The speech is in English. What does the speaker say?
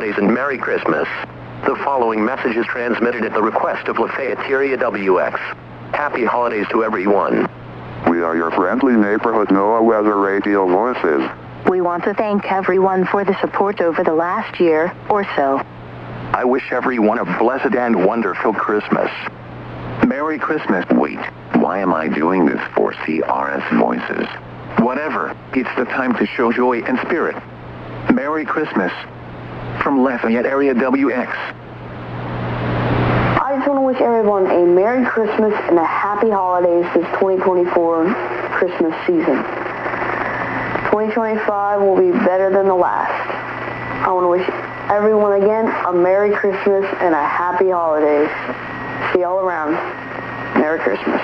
holidays and Merry Christmas. The following message is transmitted at the request of Lafayette WX. Happy holidays to everyone. We are your friendly neighborhood NOAA weather radio voices. We want to thank everyone for the support over the last year or so. I wish everyone a blessed and wonderful Christmas. Merry Christmas. Wait, why am I doing this for CRS voices? Whatever, it's the time to show joy and spirit. Merry Christmas. From Lafayette Area WX. I just want to wish everyone a Merry Christmas and a Happy Holidays this 2024 Christmas season. 2025 will be better than the last. I want to wish everyone again a Merry Christmas and a Happy Holidays. See y'all around. Merry Christmas.